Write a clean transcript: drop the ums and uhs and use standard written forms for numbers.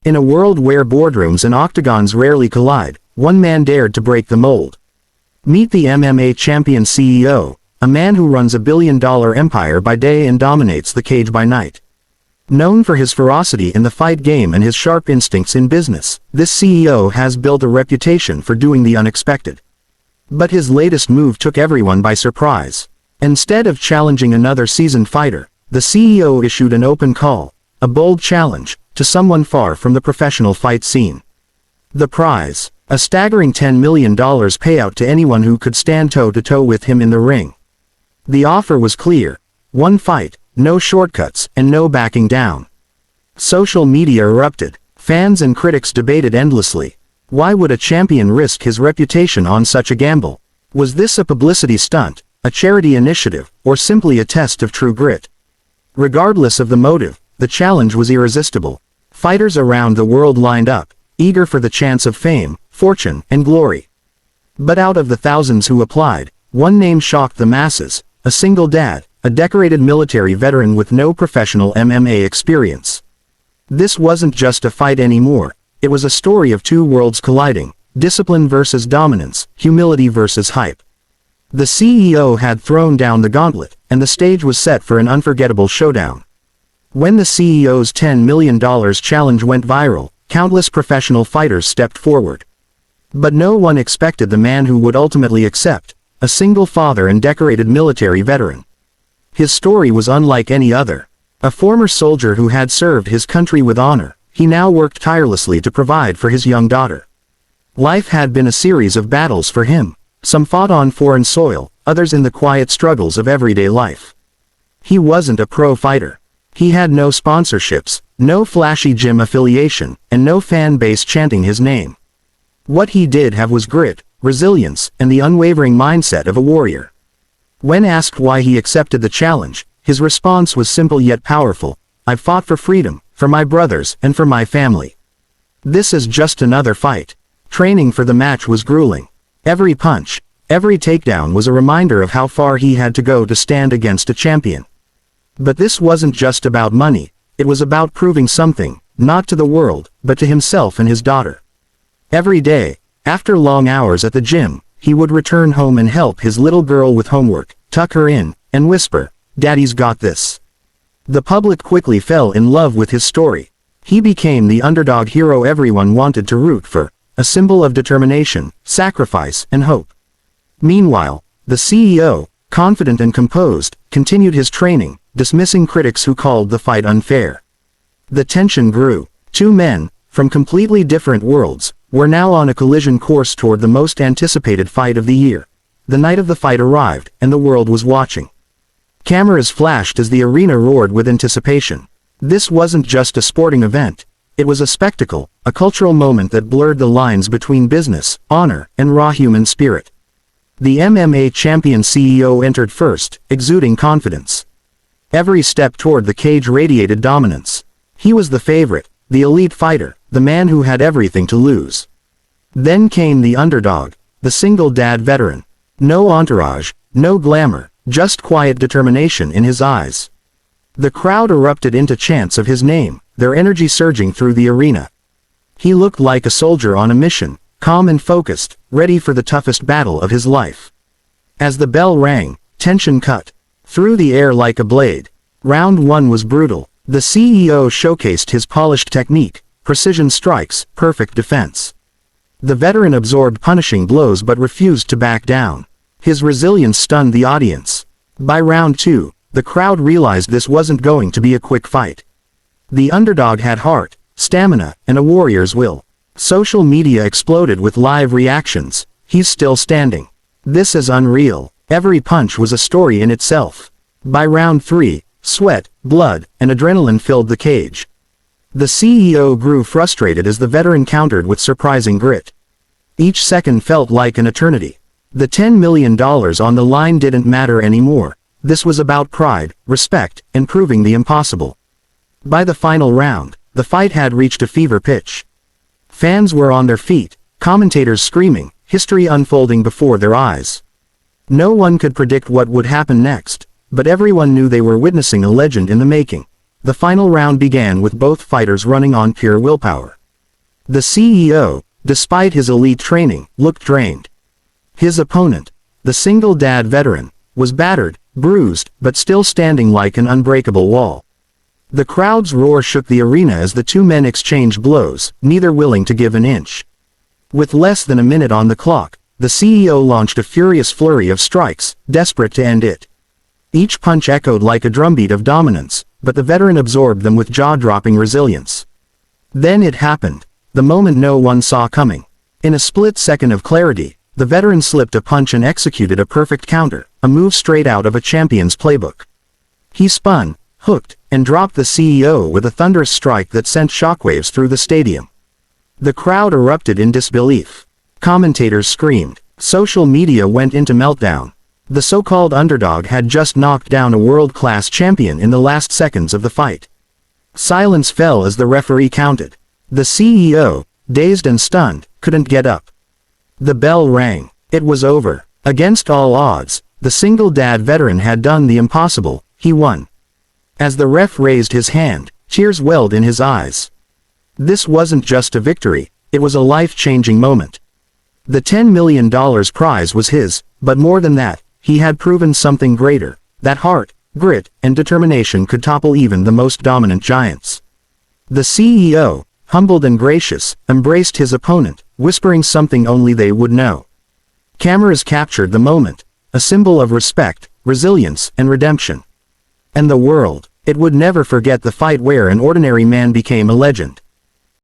In a world where boardrooms and octagons rarely collide, one man dared to break the mold. Meet the MMA champion CEO, a man who runs a billion-dollar empire by day and dominates the cage by night. Known for his ferocity in the fight game and his sharp instincts in business, this CEO has built a reputation for doing the unexpected. But his latest move took everyone by surprise. Instead of challenging another seasoned fighter, the CEO issued an open call, a bold challenge, to someone far from the professional fight scene. The prize, a staggering $10 million payout to anyone who could stand toe-to-toe with him in the ring. The offer was clear: one fight, no shortcuts, and no backing down. Social media erupted. Fans and critics debated endlessly. Why would a champion risk his reputation on such a gamble? Was this a publicity stunt, a charity initiative, or simply a test of true grit? Regardless of the motive, the challenge was irresistible. Fighters around the world lined up, eager for the chance of fame, fortune, and glory. But out of the thousands who applied, one name shocked the masses: a single dad, a decorated military veteran with no professional MMA experience. This wasn't just a fight anymore, it was a story of two worlds colliding: discipline versus dominance, humility versus hype. The CEO had thrown down the gauntlet, and the stage was set for an unforgettable showdown. When the CEO's $10 million challenge went viral, countless professional fighters stepped forward. But no one expected the man who would ultimately accept: a single father and decorated military veteran. His story was unlike any other. A former soldier who had served his country with honor, he now worked tirelessly to provide for his young daughter. Life had been a series of battles for him, some fought on foreign soil, others in the quiet struggles of everyday life. He wasn't a pro fighter. He had no sponsorships, no flashy gym affiliation, and no fan base chanting his name. What he did have was grit, resilience, and the unwavering mindset of a warrior. When asked why he accepted the challenge, his response was simple yet powerful: "I've fought for freedom, for my brothers, and for my family. This is just another fight." Training for the match was grueling. Every punch, every takedown was a reminder of how far he had to go to stand against a champion. But this wasn't just about money, it was about proving something, not to the world, but to himself and his daughter. Every day, after long hours at the gym, he would return home and help his little girl with homework, tuck her in, and whisper, "Daddy's got this." The public quickly fell in love with his story. He became the underdog hero everyone wanted to root for, a symbol of determination, sacrifice, and hope. Meanwhile, the CEO, confident and composed, continued his training, dismissing critics who called the fight unfair. The tension grew. Two men, from completely different worlds, were now on a collision course toward the most anticipated fight of the year. The night of the fight arrived, and the world was watching. Cameras flashed as the arena roared with anticipation. This wasn't just a sporting event. It was a spectacle, a cultural moment that blurred the lines between business, honor, and raw human spirit. The MMA champion CEO entered first, exuding confidence. Every step toward the cage radiated dominance. He was the favorite, the elite fighter, the man who had everything to lose. Then came the underdog, the single dad veteran. No entourage, no glamour, just quiet determination in his eyes. The crowd erupted into chants of his name, their energy surging through the arena. He looked like a soldier on a mission, calm and focused, ready for the toughest battle of his life. As the bell rang, tension cut through the air like a blade. Round one was brutal. The CEO showcased his polished technique, precision strikes, perfect defense. The veteran absorbed punishing blows but refused to back down. His resilience stunned the audience. By round two, the crowd realized this wasn't going to be a quick fight. The underdog had heart, stamina, and a warrior's will. Social media exploded with live reactions. "He's still standing. This is unreal." Every punch was a story in itself. By round three, sweat, blood, and adrenaline filled the cage. The CEO grew frustrated as the veteran countered with surprising grit. Each second felt like an eternity. The $10 million on the line didn't matter anymore. This was about pride, respect, and proving the impossible. By the final round, the fight had reached a fever pitch. Fans were on their feet, commentators screaming, history unfolding before their eyes. No one could predict what would happen next, but everyone knew they were witnessing a legend in the making. The final round began with both fighters running on pure willpower. The CEO, despite his elite training, looked drained. His opponent, the single-dad veteran, was battered, bruised, but still standing like an unbreakable wall. The crowd's roar shook the arena as the two men exchanged blows, neither willing to give an inch. With less than a minute on the clock, the CEO launched a furious flurry of strikes, desperate to end it. Each punch echoed like a drumbeat of dominance, but the veteran absorbed them with jaw-dropping resilience. Then it happened, the moment no one saw coming. In a split second of clarity, the veteran slipped a punch and executed a perfect counter, a move straight out of a champion's playbook. He spun, hooked, and dropped the CEO with a thunderous strike that sent shockwaves through the stadium. The crowd erupted in disbelief. Commentators screamed. Social media went into meltdown. The so-called underdog had just knocked down a world-class champion in the last seconds of the fight. Silence fell as the referee counted. The CEO, dazed and stunned, couldn't get up. The bell rang. It was over. Against all odds, the single-dad veteran had done the impossible. He won. As the ref raised his hand, tears welled in his eyes. This wasn't just a victory, it was a life-changing moment. The $10 million prize was his, but more than that, he had proven something greater, that heart, grit, and determination could topple even the most dominant giants. The CEO, humbled and gracious, embraced his opponent, whispering something only they would know. Cameras captured the moment, a symbol of respect, resilience, and redemption. And the world, it would never forget the fight where an ordinary man became a legend.